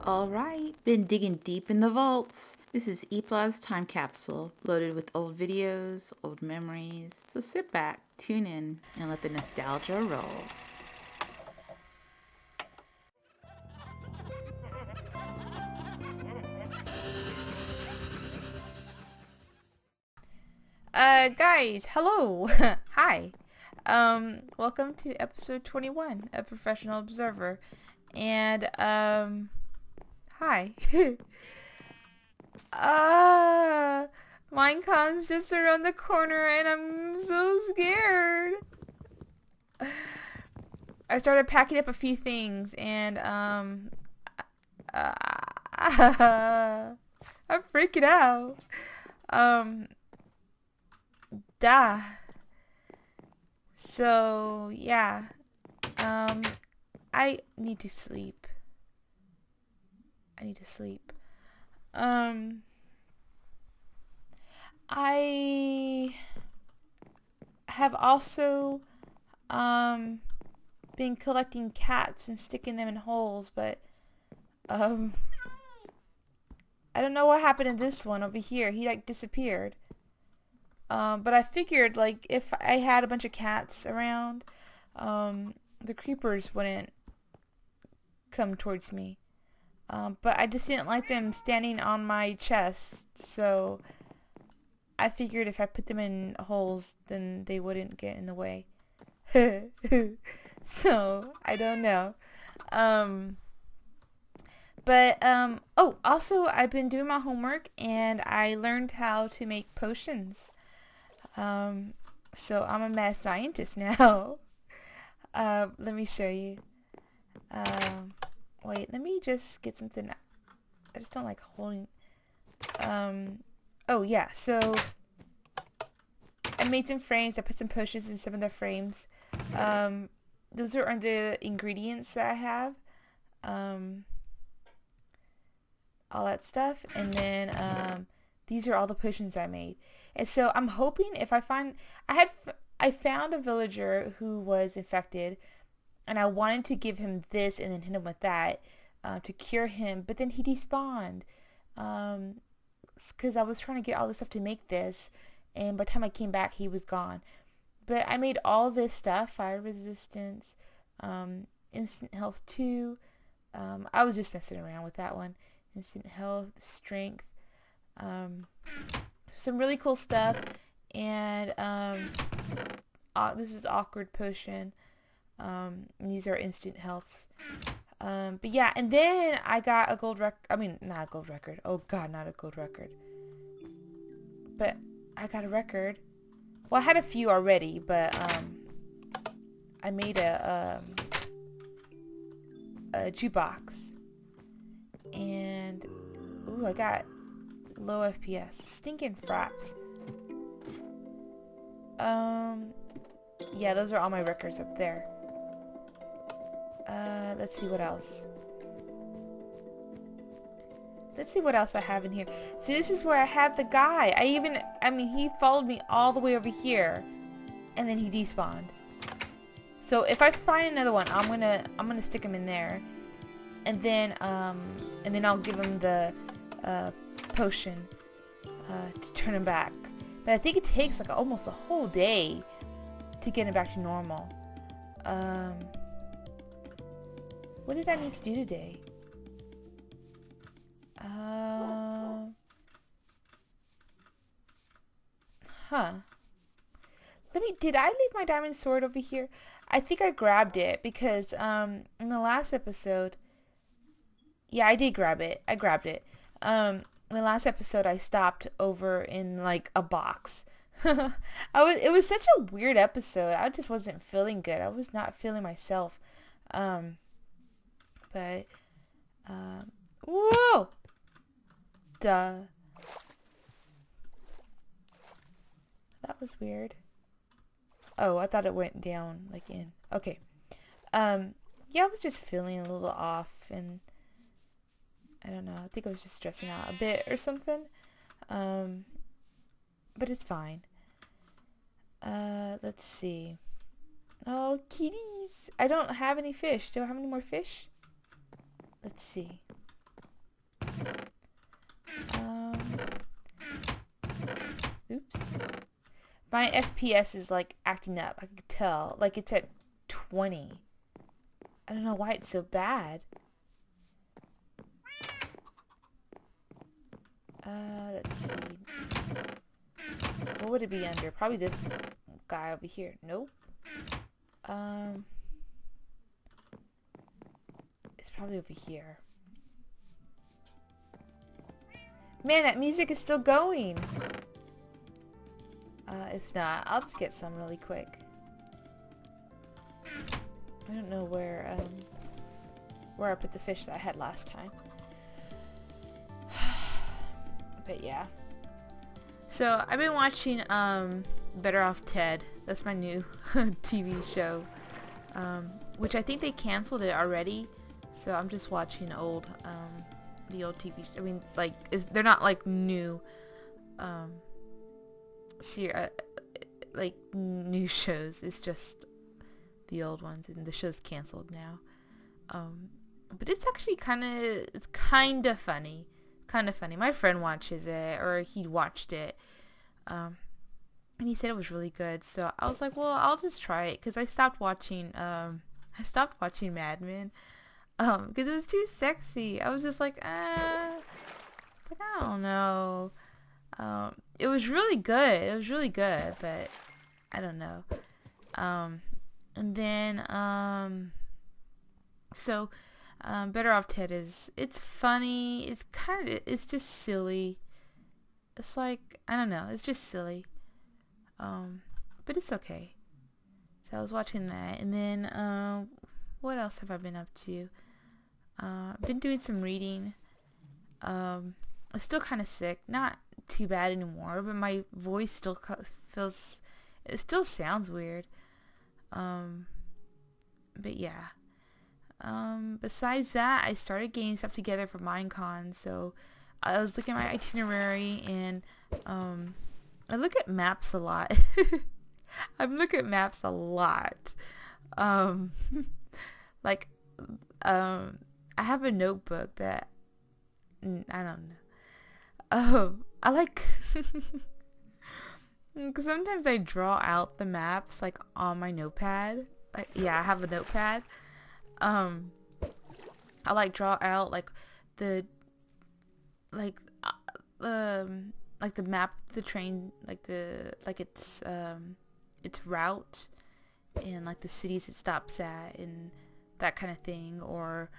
Alright, been digging deep in the vaults. This is eepblah's Time Capsule, loaded with old videos, old memories. So sit back, tune in, and let the nostalgia roll. Guys, hello. Hi. Welcome to episode 21 of Professional Observer. And, hi. Minecon's just around the corner and I'm so scared. I started packing up a few things and, I'm freaking out. Duh. So, yeah. I need to sleep. I have also, been collecting cats and sticking them in holes, but, I don't know what happened to this one over here. He, disappeared. But I figured, if I had a bunch of cats around, the creepers wouldn't come towards me. But I just didn't like them standing on my chest, so I figured if I put them in holes, then they wouldn't get in the way. So, I don't know. Oh, also, I've been doing my homework, and I learned how to make potions. So I'm a mad scientist now. Let me show you. Wait, let me just get something. I just don't like holding. Oh yeah, so I made some frames. I put some potions in some of the frames. Those are the ingredients that I have. All that stuff. And then, these are all the potions I made. And so I'm hoping if I find, I found a villager who was infected, and I wanted to give him this and then hit him with that to cure him, but then he despawned because I was trying to get all this stuff to make this, and by the time I came back, he was gone. But I made all this stuff: fire resistance, instant health 2. I was just messing around with that one. Instant health, strength, some really cool stuff. And this is awkward potion. And these are instant healths. But yeah, and then I got a gold record. I mean, not a gold record. Oh god, not a gold record. But I got a record. Well, I had a few already, but I made a jukebox. And ooh, I got low FPS. Stinking fraps. Yeah, those are all my records up there. Let's see what else. Let's see what else I have in here. See, this is where I have the guy. I mean, he followed me all the way over here, and then he despawned. So if I find another one, I'm gonna stick him in there, and then I'll give him the potion to turn him back. But I think it takes like almost a whole day to get him back to normal. What did I need to do today? Did I leave my diamond sword over here? I think I grabbed it because, in the last episode, yeah, I did grab it. I grabbed it. In the last episode, I stopped over in, like, a box. It was such a weird episode. I just wasn't feeling good. I was not feeling myself. But, whoa! Duh. That was weird. Oh, I thought it went down, like in. Okay. Yeah, I was just feeling a little off, and I don't know. I think I was just stressing out a bit or something. But it's fine. Let's see. Oh, kitties. I don't have any fish. Do I have any more fish? Let's see. Oops. My FPS is like acting up. I could tell. Like it's at 20. I don't know why it's so bad. Let's see. What would it be under? Probably this guy over here. Nope. It's probably over here. Man, that music is still going. It's not. I'll just get some really quick. I don't know where I put the fish that I had last time. But yeah. So I've been watching Better Off Ted. That's my new TV show. Which I think they canceled it already. So I'm just watching old the old TV show. I mean, like they're not like new like new shows. It's just the old ones, and the show's canceled now. But it's actually kind of funny. My friend watches it, or he watched it, and he said it was really good. So I was like, well, I'll just try it, because I stopped watching Mad Men, because it was too sexy. I was just like, it's like, I don't know. It was really good, but I don't know. And then Better Off Ted it's funny. It's just silly. It's like, I don't know. It's just silly. But it's okay. So I was watching that. And then, what else have I been up to? I've been doing some reading. I'm still kind of sick. Not too bad anymore, but my voice still it still sounds weird. But yeah. Besides that, I started getting stuff together for Minecon. So I was looking at my itinerary, and I look at maps a lot. I look at maps a lot. Like, I have a notebook that I don't know. I like because sometimes I draw out the maps like on my notepad. Like, yeah, I have a notepad. I like draw out like the map of the train, like its route, and like the cities it stops at and that kind of thing, or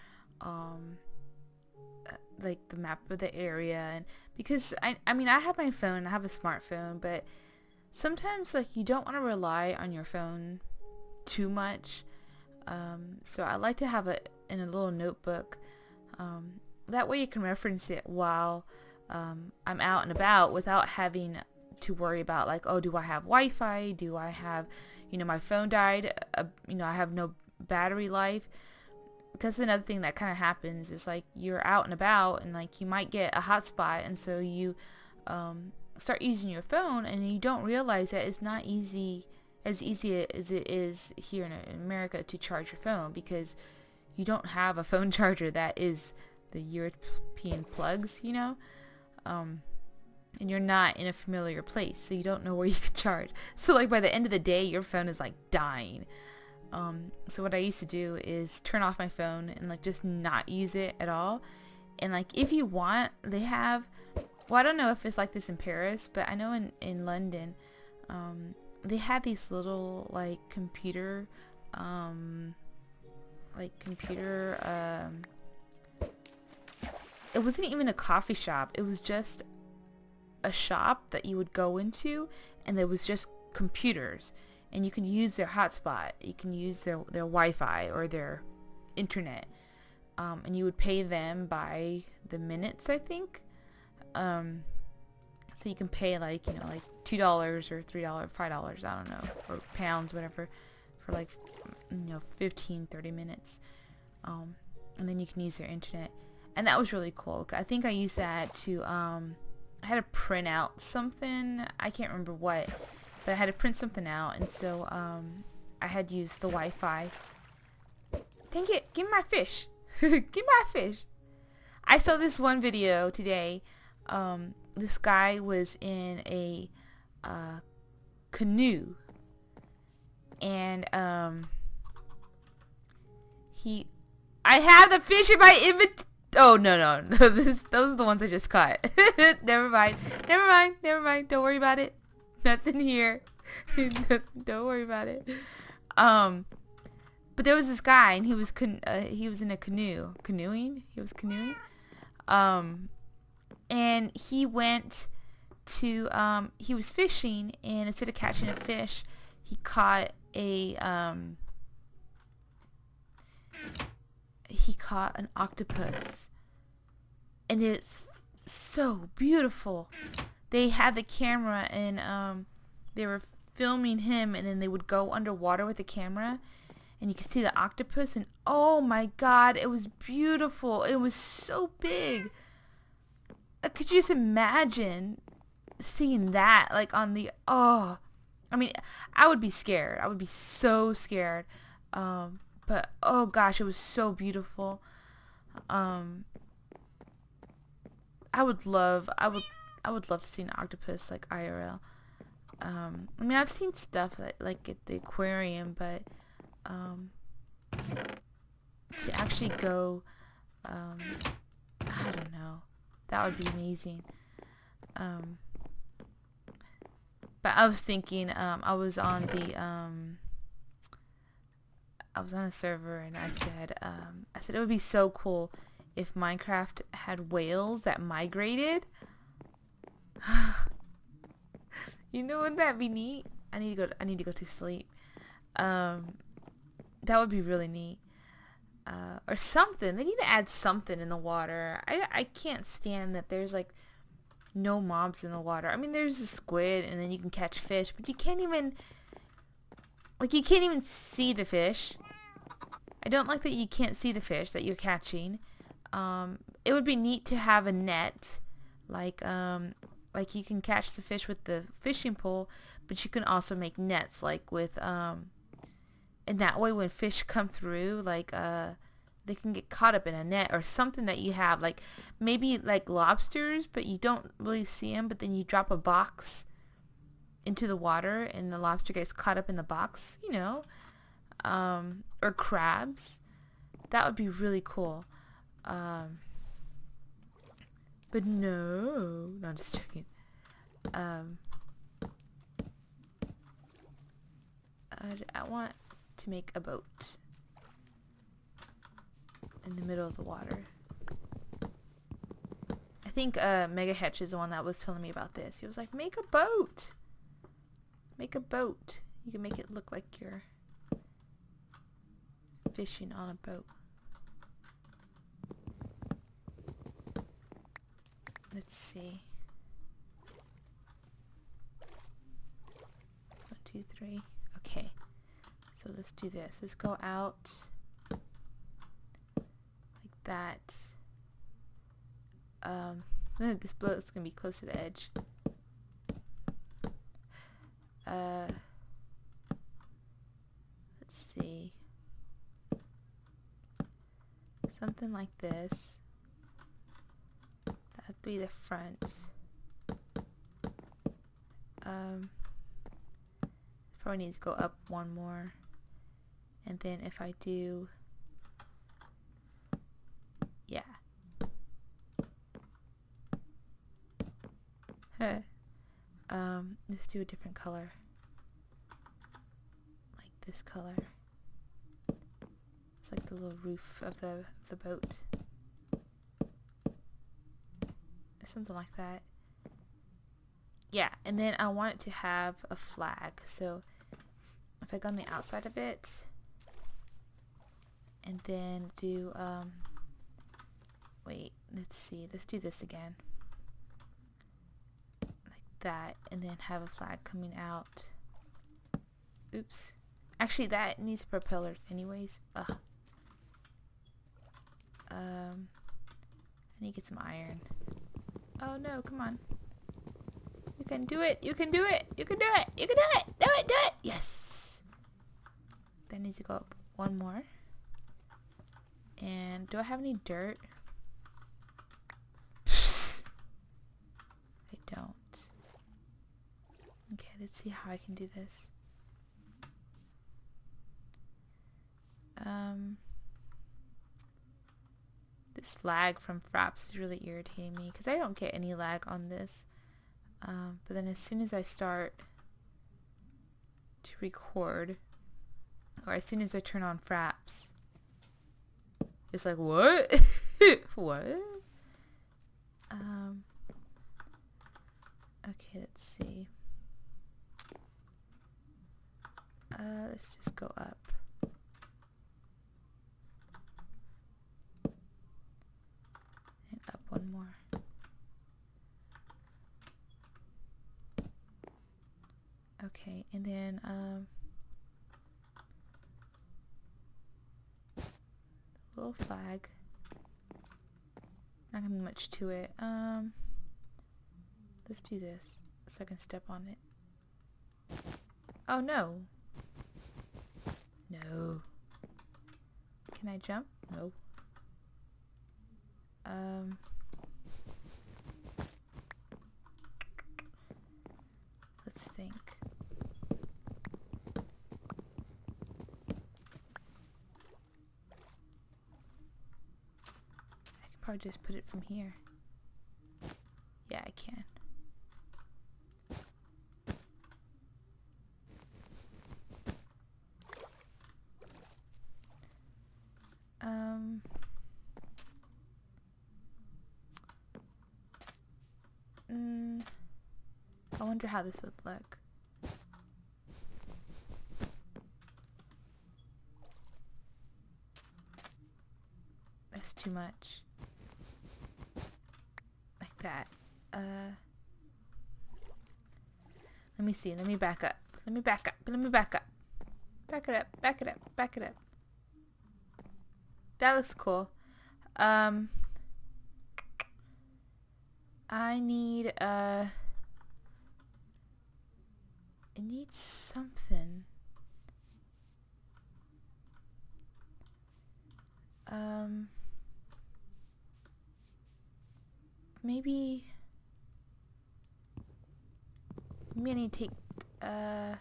like the map of the area. And because I mean I have my phone, I have a smartphone, but sometimes like you don't want to rely on your phone too much. So I like to have it in a little notebook. That way you can reference it while I'm out and about without having to worry about like, oh, do I have Wi-Fi? Do I have, my phone died? I have no battery life. Because another thing that kind of happens is like you're out and about, and like you might get a hotspot, and so you start using your phone, and you don't realize that it's not as easy as it is here in America to charge your phone, because you don't have a phone charger that is the European plugs, and you're not in a familiar place, so you don't know where you could charge. So like by the end of the day, your phone is like dying. So what I used to do is turn off my phone and like just not use it at all. And like if you want, they have, well, I don't know if it's like this in Paris, but I know in London, they had these little like computer it wasn't even a coffee shop, it was just a shop that you would go into, and there was just computers, and you can use their hotspot, you can use their Wi-Fi or their internet, and you would pay them by the minutes, I think. So you can pay like, like $2 or $3, $5, I don't know, or pounds, whatever, for like 15-30 minutes, and then you can use their internet. And that was really cool. I think I used that to I had to print out something, I can't remember what, but I had to print something out, and so I had used the Wi-Fi. Dang it, give me my fish. Give me my fish. I saw this one video today this guy was in a canoe, and I have the fish in my inventory. Oh, no. Those are the ones I just caught. Never mind. Don't worry about it. Nothing here. Don't worry about it. But there was this guy, and he was in a canoe. Canoeing? He was canoeing. And he went to, he was fishing, and instead of catching a fish, he caught an octopus. And it's so beautiful. They had the camera, and they were filming him, and then they would go underwater with the camera, and you could see the octopus, and oh my god, it was beautiful. It was so big. Could you just imagine seeing that, like, on the, I mean, I would be scared. I would be so scared. But oh gosh, it was so beautiful. I would love to see an octopus, like, IRL. I mean, I've seen stuff like at the aquarium, but to actually go, I don't know, that would be amazing. But I was thinking, I was on a server, and I said it would be so cool if Minecraft had whales that migrated. You know, wouldn't that be neat? I need to go to sleep. That would be really neat. Or something. They need to add something in the water. I can't stand that there's, like, no mobs in the water. I mean, there's a squid, and then you can catch fish, but you can't even see the fish. I don't like that you can't see the fish that you're catching. It would be neat to have a net, like you can catch the fish with the fishing pole, but you can also make nets, like with, and that way when fish come through, like, they can get caught up in a net or something that you have, like, maybe like lobsters, but you don't really see them, but then you drop a box into the water, and the lobster gets caught up in the box, you know, or crabs. That would be really cool. But no, I'm just joking. I want to make a boat in the middle of the water. I think Mega Hetch is the one that was telling me about this. He was like, make a boat. Make a boat. You can make it look like you're fishing on a boat. Let's see. 1, 2, 3. Okay. So let's do this. Let's go out like that. This boat's gonna be close to the edge. Let's see. Something like this. That'd be the front. Probably needs to go up one more. And then if I do, yeah. Let's do a different color. Like this color. It's like the little roof of the boat. Something like that. Yeah, and then I want it to have a flag. So if I go on the outside of it, and then do, wait, let's see, let's do this again. Like that, and then have a flag coming out. Oops. Actually, that needs propellers anyways. Ugh. I need to get some iron. Oh no, come on. You can do it. You can do it. You can do it. You can do it. Do it. Do it. Yes. That needs to go up one more. And do I have any dirt? don't. Okay, let's see how I can do this. This lag from Fraps is really irritating me because I don't get any lag on this. But then as soon as I start to record, or as soon as I turn on Fraps, it's like, what? What? Okay, let's see. Let's just go up. And up one more. Okay, and then little flag. Not gonna be much to it. Let's do this so I can step on it. Oh no. No. Can I jump? No. Let's think. I can probably just put it from here. Yeah, I can. I wonder how this would look. That's too much. Like that. Let me see. Let me back up. Let me back up. Let me back up. Back it up. Back it up. Back it up. That looks cool. I need it needs something. Maybe I need to take I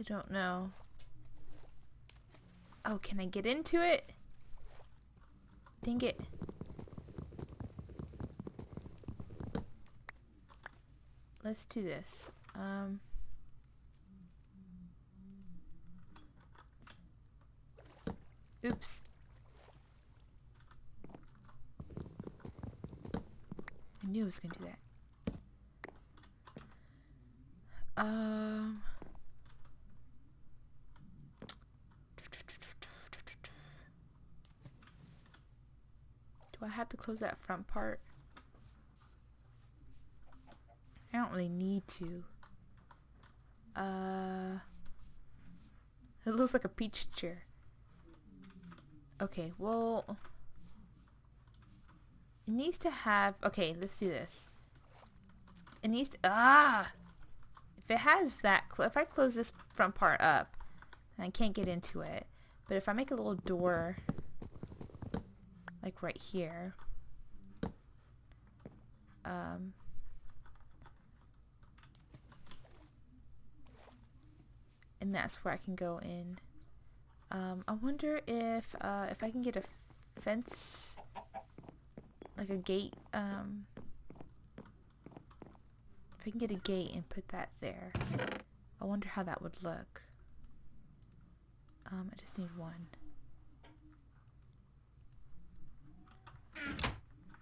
don't know. Oh, can I get into it? Dang it. Let's do this. Oops. I knew I was gonna do that. Do I have to close that front part? I don't really need to. It looks like a peach chair. Okay, well, it needs to have, okay, let's do this. It needs to, if it has that, if I close this front part up, I can't get into it. But if I make a little door, like right here, and that's where I can go in. I wonder if I can get a fence, like a gate, if I can get a gate and put that there. I wonder how that would look. I just need one.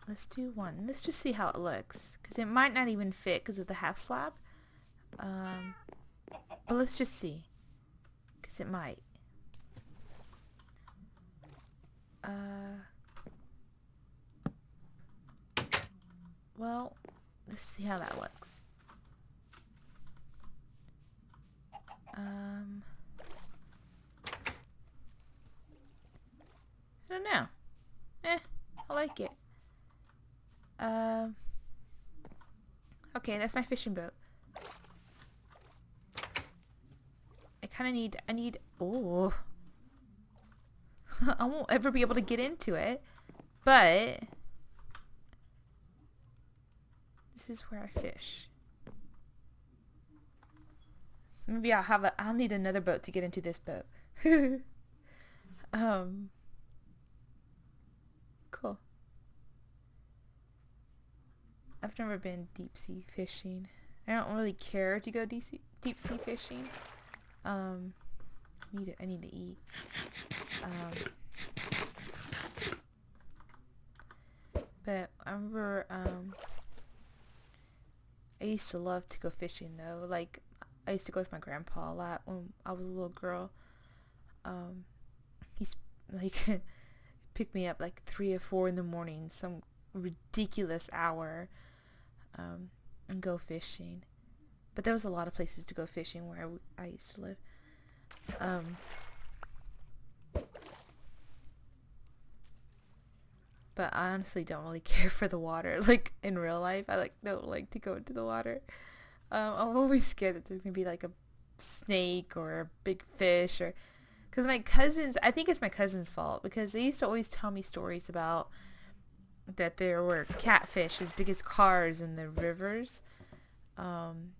Let's do one. Let's just see how it looks, because it might not even fit because of the half slab. But let's just see, because it might. Well, let's see how that looks. I don't know. I like it. Okay, that's my fishing boat. I need, oh. I won't ever be able to get into it. But this is where I fish. Maybe I'll need another boat to get into this boat. Cool. I've never been deep sea fishing. I don't really care to go deep sea fishing. I need to eat. But I remember I used to love to go fishing though. Like I used to go with my grandpa a lot when I was a little girl. He's like pick me up like 3 or 4 in the morning, some ridiculous hour, and go fishing. But there was a lot of places to go fishing where I used to live. But I honestly don't really care for the water. Like in real life, I don't like to go into the water. I'm always scared that there's gonna be like a snake or a big fish, or because my cousins, I think it's my cousin's fault, because they used to always tell me stories about that there were catfish as big as cars in the rivers, and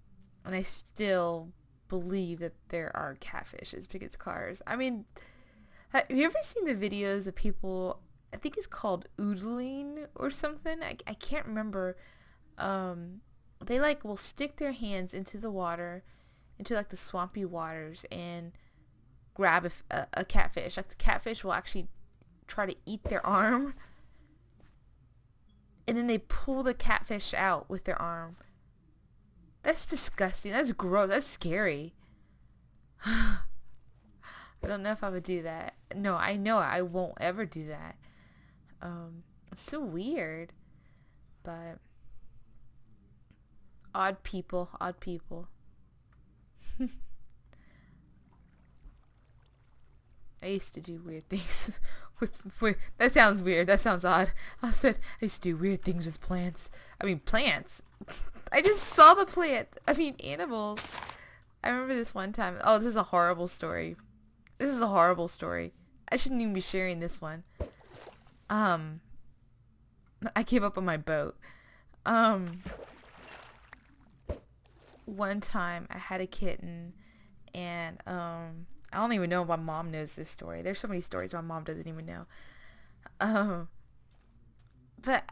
I still believe that there are catfish as big as cars. I mean, have you ever seen the videos of people, I think it's called oodling or something, I can't remember, they like will stick their hands into the water, into like the swampy waters, and grab a catfish. Like the catfish will actually try to eat their arm, and then they pull the catfish out with their arm. That's disgusting. That's gross. That's scary. I don't know if I would do that. No, I know I won't ever do that. It's so weird. But odd people. I used to do weird things with that sounds weird. That sounds odd. I used to do weird things with plants. I mean, plants. I just saw the plant. I mean, animals. I remember this one time. Oh, this is a horrible story. I shouldn't even be sharing this one. I gave up on my boat. One time I had a kitten, and I don't even know if my mom knows this story. There's so many stories my mom doesn't even know. But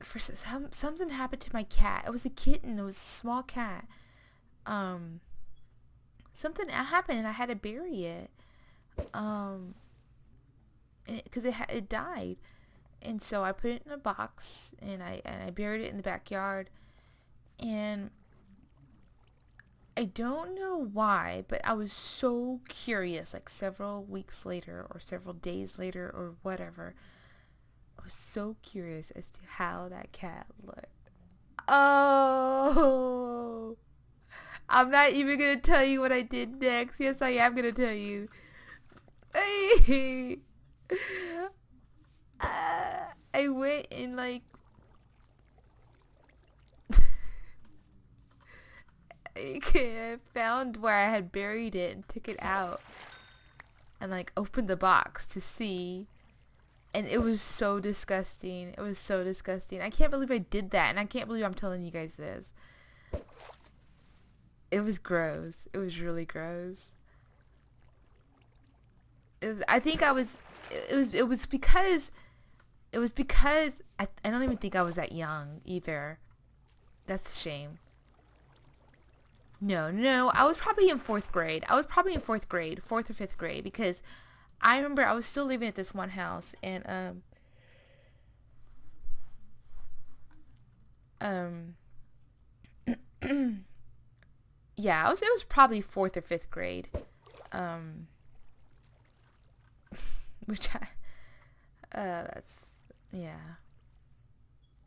for something happened to my cat. It was a kitten. It was a small cat. Something happened and I had to bury it. Because it died. And so I put it in a box and I buried it in the backyard. And I don't know why, but I was so curious, like several weeks later or several days later or whatever. I was so curious as to how that cat looked. Oh, I'm not even going to tell you what I did next. Yes, I am going to tell you. I went and like I found where I had buried it and took it out and like opened the box to see, and it was so disgusting. I can't believe I did that, and I can't believe I'm telling you guys this. It was gross. It was really gross. It was because I don't even think I was that young either. That's a shame. No, I was probably in 4th grade. 4th or 5th grade, because I remember I was still living at this one house, and yeah, it was probably 4th or 5th grade, which that's, yeah,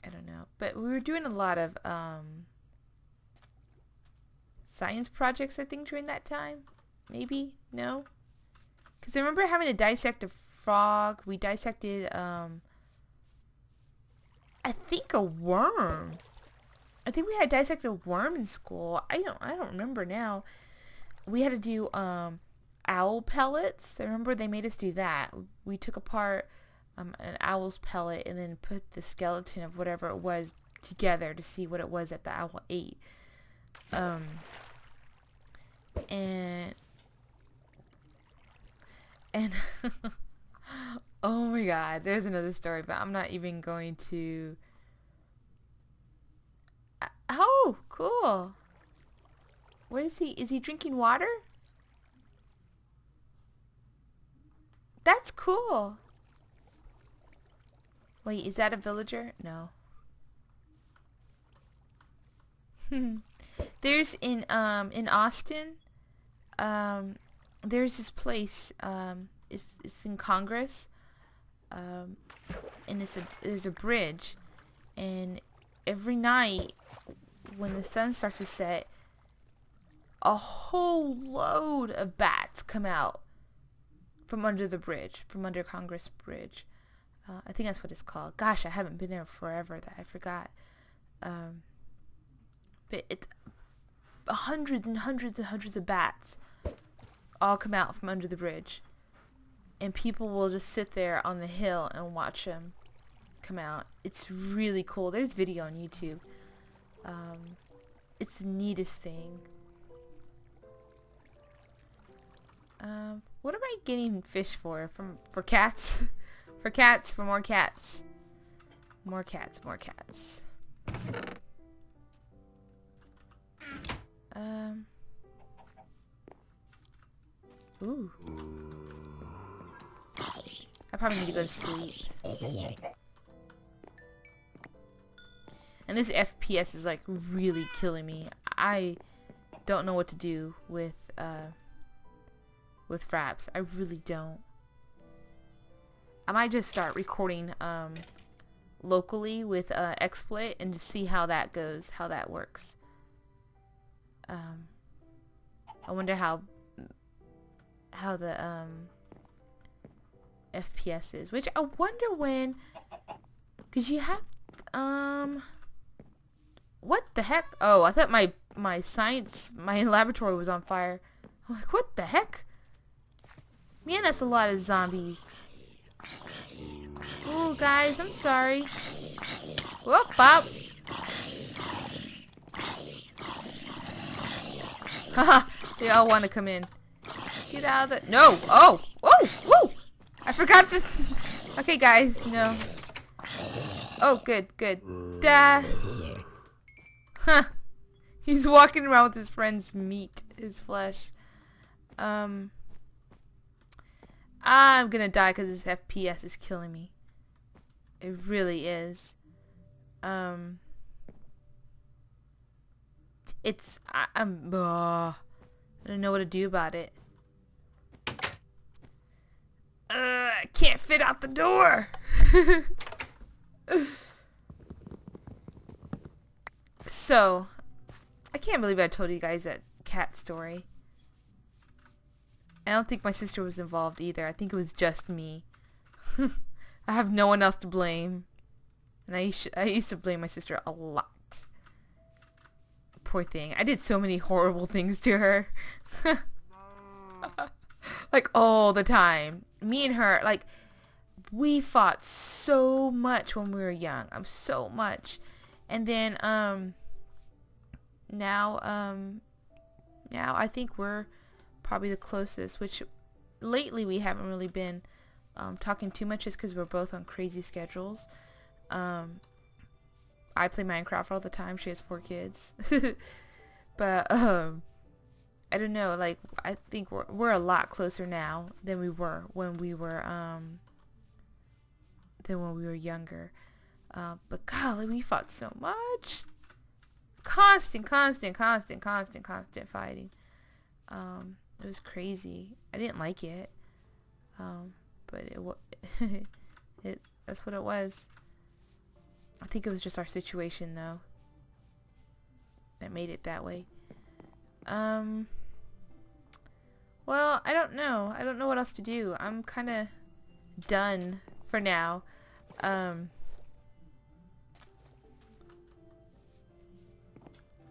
I don't know, but we were doing a lot of science projects, I think, during that time. Maybe? No? Because I remember having to dissect a frog. We dissected, I think a worm. I think we had to dissect a worm in school. I don't remember now. We had to do, owl pellets. I remember they made us do that. We took apart an owl's pellet and then put the skeleton of whatever it was together to see what it was that the owl ate. And oh my god, there's another story, but I'm not even going to. Oh, cool. What is he? Is he drinking water? That's cool. Wait, is that a villager? No. There's in Austin, there's this place, it's in Congress, and there's a bridge, and every night when the sun starts to set, a whole load of bats come out from under the bridge, from under Congress Bridge. I think that's what it's called. Gosh, I haven't been there forever that I forgot. But it's hundreds and hundreds and hundreds of bats all come out from under the bridge. And people will just sit there on the hill and watch them come out. It's really cool. There's video on YouTube. It's the neatest thing. What am I getting fish for? For cats? For cats, for more cats. More cats, more cats. Ooh. I probably need to go to sleep. And this FPS is like really killing me. I don't know what to do with fraps. I really don't. I might just start recording locally with XSplit and just see how that goes, how that works. I wonder how the FPS is, which I wonder when, cause you have what the heck? Oh, I thought my laboratory was on fire. I'm like, what the heck? Man, that's a lot of zombies. Oh, guys, I'm sorry. Whoop, Bob. Haha, they all want to come in. Get out of the... No! Oh! Oh! Woo! I forgot the... Okay, guys, no. Oh, good, good. Huh. He's walking around with his friend's meat, his flesh. I'm gonna die because this FPS is killing me. It really is. I don't know what to do about it. I can't fit out the door. So, I can't believe I told you guys that cat story. I don't think my sister was involved either. I think it was just me. I have no one else to blame. And I used to blame my sister a lot. Poor thing. I did so many horrible things to her. Like all the time. Me and her, like, we fought so much when we were young. So much. And then now I think we're probably the closest, which lately we haven't really been talking too much just because we're both on crazy schedules. I play Minecraft all the time. She has 4 kids. But I don't know, like, I think we're a lot closer now than we were when we were younger. But golly, we fought so much. Constant fighting. It was crazy. I didn't like it. But that's what it was. I think it was just our situation though that made it that way. Well, I don't know. I don't know what else to do. I'm kind of done for now. I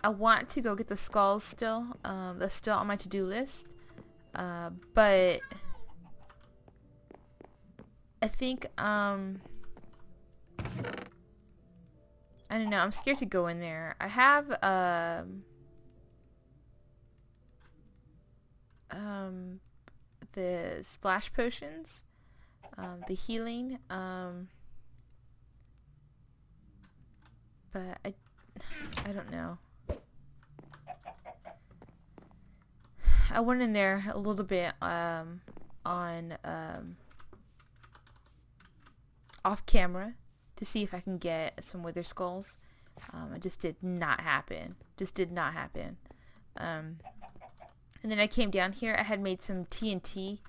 want to go get the skulls still. That's still on my to-do list. But I think, I don't know, I'm scared to go in there. I have, the splash potions, the healing, but I don't know. I went in there a little bit, on, off camera to see if I can get some wither skulls. It just did not happen. And then I came down here. I had made some TNT.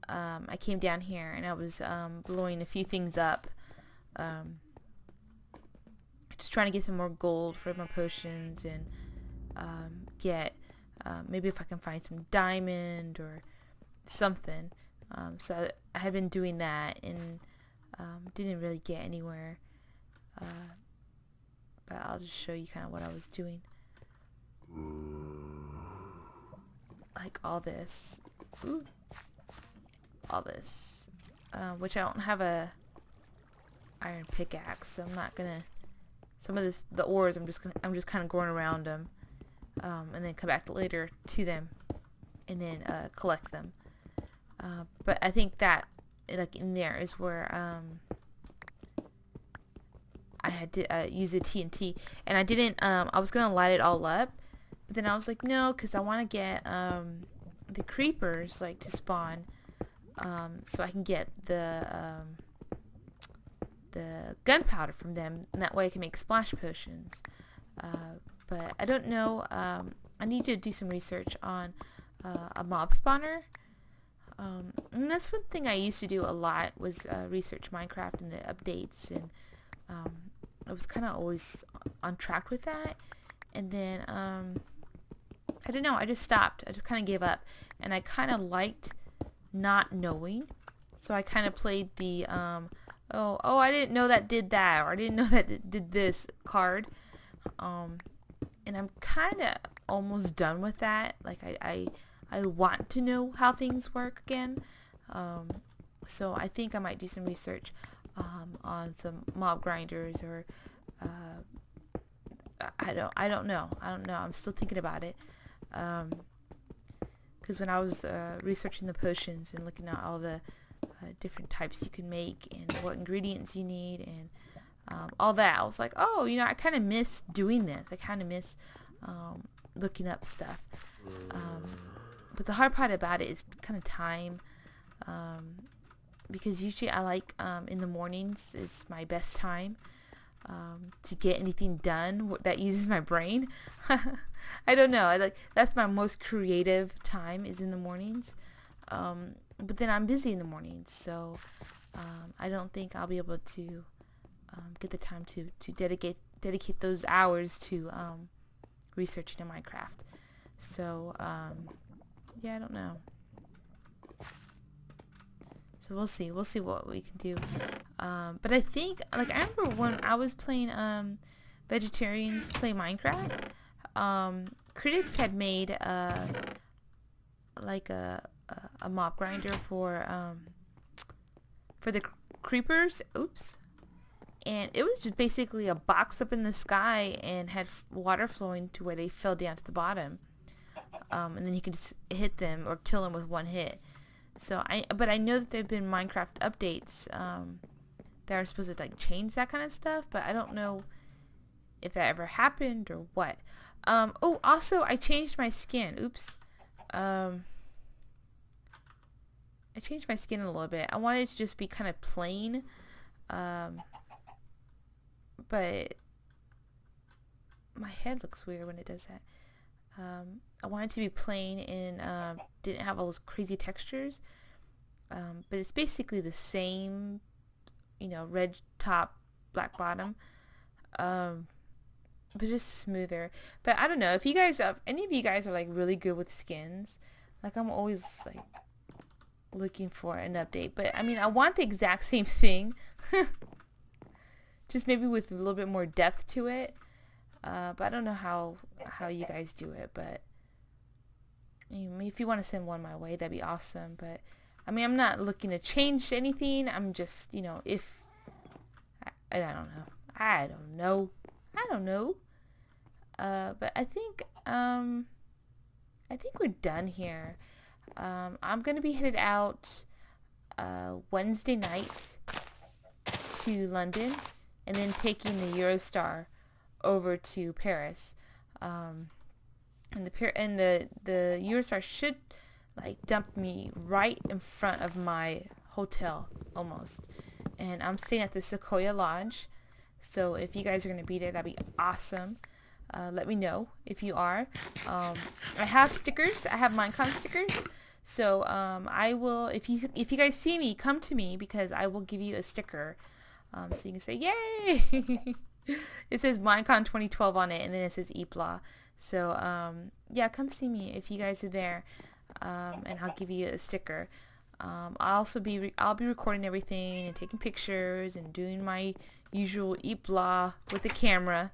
I came down here and I was blowing a few things up. Just trying to get some more gold for my potions and get maybe if I can find some diamond or something. So I had been doing that and didn't really get anywhere. But I'll just show you kind of what I was doing. Like all this. Ooh. All this. Which I don't have a iron pickaxe, so I'm not gonna. Some of this, the ores, I'm just kind of going around them, and then come back later to them, and then collect them. But I think that like in there is where I had to use a TNT, and I didn't. I was gonna light it all up, but then I was like, no, because I want to get the creepers like to spawn, so I can get the gunpowder from them, and that way I can make splash potions. But I don't know. I need to do some research on a mob spawner. And that's one thing I used to do a lot was research Minecraft and the updates, and I was kind of always on track with that. And then I don't know, I just stopped. I just kind of gave up, and I kind of liked not knowing, so I kind of played the oh I didn't know that did that, or I didn't know that it did this card, and I'm kind of almost done with that. Like I want to know how things work again. So I think I might do some research on some mob grinders, or I don't know. I'm still thinking about it. Because when I was researching the potions and looking at all the different types you can make and what ingredients you need and all that, I was like, oh, I kind of miss doing this. I kind of miss looking up stuff. But the hard part about it is kind of time, because usually I like in the mornings is my best time to get anything done that uses my brain. I don't know. That's my most creative time is in the mornings. But then I'm busy in the mornings, so I don't think I'll be able to get the time to dedicate those hours to researching in Minecraft. So yeah, I don't know. So we'll see what we can do. But I think, I remember when I was playing vegetarians play Minecraft, critics had made a mob grinder for the creepers. Oops. And it was just basically a box up in the sky and had water flowing to where they fell down to the bottom. And then you could just hit them or kill them with one hit. But I know that there have been Minecraft updates that are supposed to change that kind of stuff, but I don't know if that ever happened or what. Oh, also I changed my skin. Oops. I changed my skin a little bit. I wanted it to just be kind of plain, but my head looks weird when it does that. I wanted it to be plain and didn't have all those crazy textures, but it's basically the same, red top, black bottom, but just smoother. But I don't know if any of you guys are really good with skins. I'm always looking for an update, but I want the exact same thing, just maybe with a little bit more depth to it. But I don't know how you guys do it, but If you want to send one my way, that'd be awesome. But I mean, I'm not looking to change anything. I'm just, if I don't know. I don't know. But I think we're done here. I'm gonna be headed out Wednesday night to London, and then taking the Eurostar over to Paris. And the Eurostar should dump me right in front of my hotel almost. And I'm staying at the Sequoia Lodge. So if you guys are going to be there, that'd be awesome. Let me know if you are. I have stickers. I have Minecon stickers. So I will, if you guys see me, come to me, because I will give you a sticker. So you can say, yay! It says Minecon 2012 on it, and then it says eepblah. So yeah, come see me if you guys are there, and I'll give you a sticker. I'll be recording everything and taking pictures and doing my usual eepblah with the camera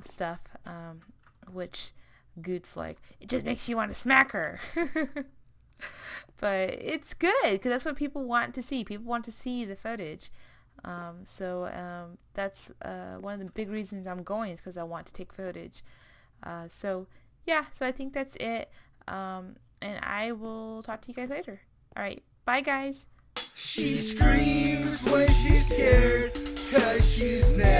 stuff, which Goot's like, it just makes you want to smack her. But it's good, because that's what people want to see. People want to see the footage. So that's one of the big reasons I'm going, is because I want to take footage. So yeah, so I think that's it. And I will talk to you guys later. Alright, bye guys. She screams when she's scared, 'cause she's naked.